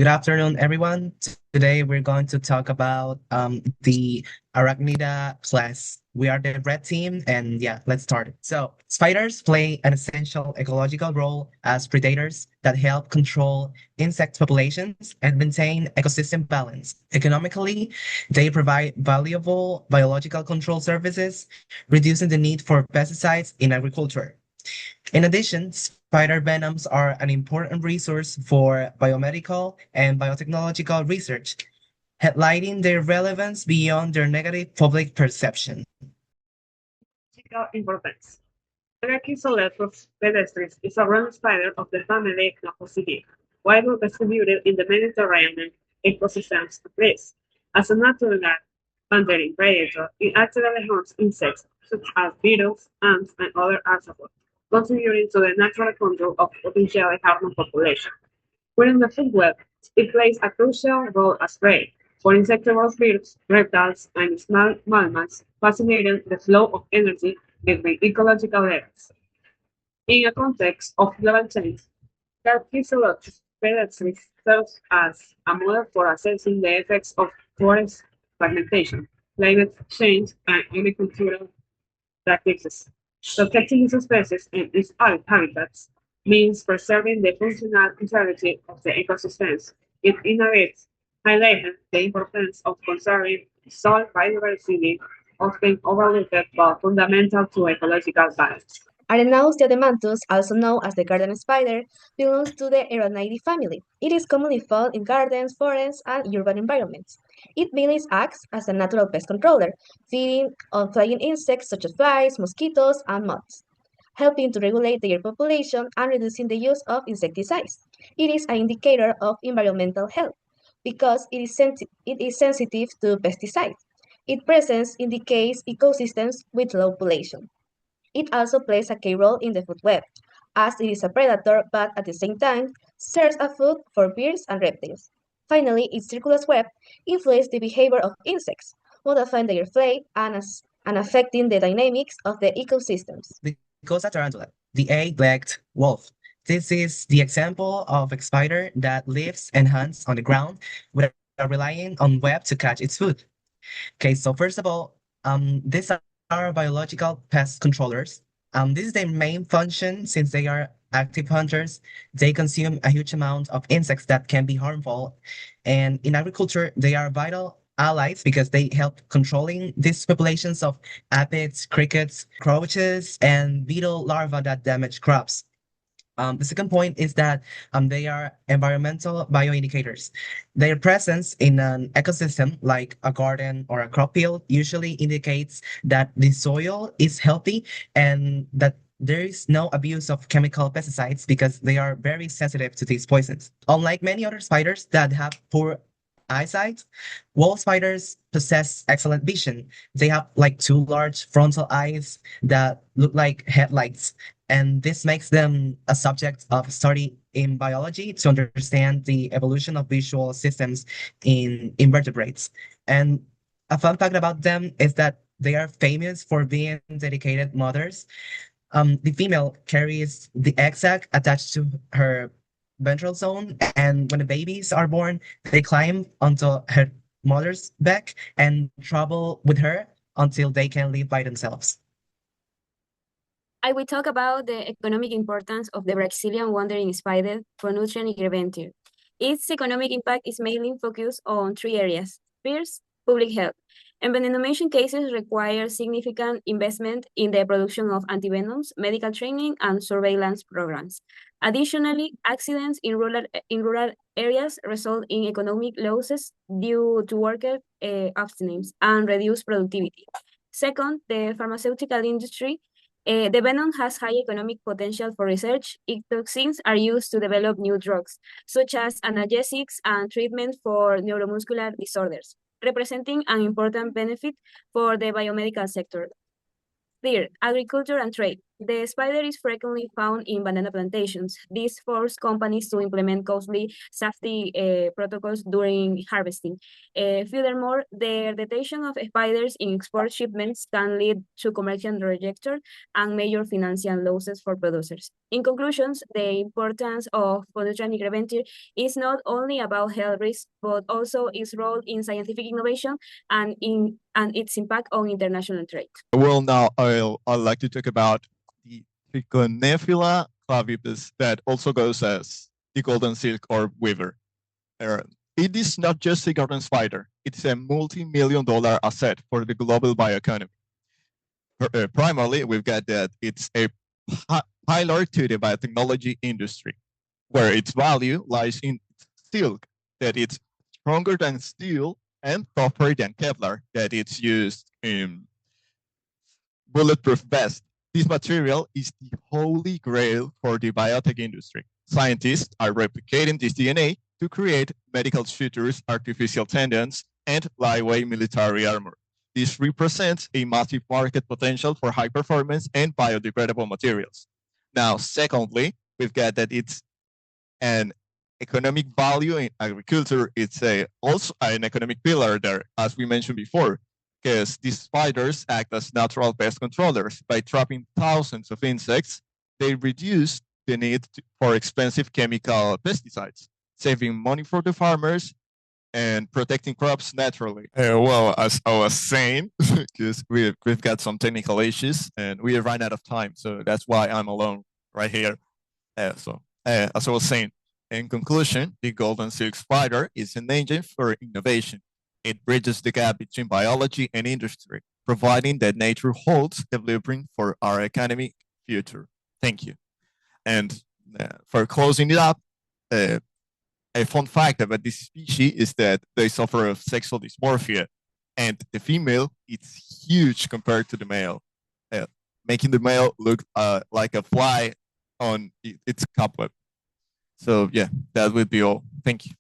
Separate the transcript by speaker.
Speaker 1: Good afternoon, everyone. Today we're going to talk about the Arachnida class. We are the red team, and yeah, let's start. So, spiders play an essential ecological role as predators that help control insect populations and maintain ecosystem balance. Economically, they provide valuable biological control services, reducing the need for pesticides in agriculture. In addition, spider venoms are an important resource for biomedical and biotechnological research, highlighting their relevance beyond their negative public perception.
Speaker 2: Physical importance. Brachycelotus pedestris is a ground spider of the family Cnopocidae, widely distributed in the Mediterranean ecosystems of Greece. As a natural wandering predator, it actively hunts insects such as beetles, ants, and other arthropods, contributing to the natural control of potentially harmful populations. Within the food web, it plays a crucial role as prey for insectivorous birds, reptiles, and small mammals, facilitating the flow of energy between ecological areas. In a context of global change, Carpizology pedestrian serves as a model for assessing the effects of forest fragmentation, climate change, and agricultural practices. Protecting its species and its habitats means preserving the functional integrity of the ecosystems. It innovates, highlighting the importance of conserving soil biodiversity, often overlooked but fundamental to ecological balance.
Speaker 3: Arenaus diademanthus, also known as the garden spider, belongs to the Arachnida family. It is commonly found in gardens, forests, and urban environments. It mainly acts as a natural pest controller, feeding on flying insects such as flies, mosquitoes, and moths, helping to regulate their population and reducing the use of insecticides. It is an indicator of environmental health because it is sensitive to pesticides. Its presence indicates ecosystems with low population. It also plays a key role in the food web, as it is a predator but at the same time serves as food for birds and reptiles. Finally, its circular web influences the behavior of insects, modifying their flight and affecting the dynamics of the ecosystems.
Speaker 1: The tarantula, the eight-legged wolf. This is the example of a spider that lives and hunts on the ground without relying on web to catch its food. Okay, so first of all, these are biological pest controllers. This is their main function since they are active hunters. They consume a huge amount of insects that can be harmful. And in agriculture, they are vital allies because they help controlling these populations of aphids, crickets, roaches, and beetle larvae that damage crops. The second point is that they are environmental bioindicators. Their presence in an ecosystem like a garden or a crop field usually indicates that the soil is healthy and that there is no abuse of chemical pesticides because they are very sensitive to these poisons. Unlike many other spiders that have poor eyesight, wall spiders possess excellent vision. They have like two large frontal eyes that look like headlights, and this makes them a subject of study in biology to understand the evolution of visual systems in invertebrates. And a fun fact about them is that they are famous for being dedicated mothers. The female carries the egg sac attached to her ventral zone, and when the babies are born, they climb onto her mother's back and travel with her until they can live by themselves.
Speaker 4: I will talk about the economic importance of the Brazilian wandering spider for nutrient intervention. Its economic impact is mainly focused on three areas. First, public health. Envenomation cases require significant investment in the production of antivenoms, medical training, and surveillance programs. Additionally, accidents in rural areas result in economic losses due to worker abstinence and reduced productivity. Second, the pharmaceutical industry the venom has high economic potential for research. Its toxins are used to develop new drugs, such as analgesics and treatment for neuromuscular disorders, representing an important benefit for the biomedical sector. Third, agriculture and trade. The spider is frequently found in banana plantations. This forces companies to implement costly safety protocols during harvesting. Furthermore, the detection of spiders in export shipments can lead to commercial rejection and major financial losses for producers. In conclusions, the importance of Polytron Venture is not only about health risks, but also its role in scientific innovation and its impact on international trade.
Speaker 5: Well, now I'd like to talk about the Trichonephila clavipes that also goes as the golden silk or weaver. It is not just a garden spider, it's a multi-million-dollar asset for the global bioeconomy. Primarily, we've got that it's a pillar to the biotechnology industry, where its value lies in silk, that it's stronger than steel and tougher than Kevlar, that it's used in bulletproof vest. This material is the holy grail for the biotech industry. Scientists are replicating this DNA to create medical sutures, artificial tendons, and lightweight military armor. This represents a massive market potential for high performance and biodegradable materials. Now, secondly, we've got that it's an economic value in agriculture. It's also an economic pillar there, as we mentioned before, because these spiders act as natural pest controllers. By trapping thousands of insects, they reduce the need for expensive chemical pesticides, saving money for the farmers and protecting crops naturally. Well, as I was saying, because we've got some technical issues and we have run out of time, so that's why I'm alone right here. As I was saying, in conclusion, the golden silk spider is an engine for innovation. It bridges the gap between biology and industry, providing that nature holds the blueprint for our economic future. Thank you. And for closing it up, a fun fact about this species is that they suffer of sexual dysmorphia, and the female is huge compared to the male, making the male look like a fly on its cobweb. So yeah, that would be all. Thank you.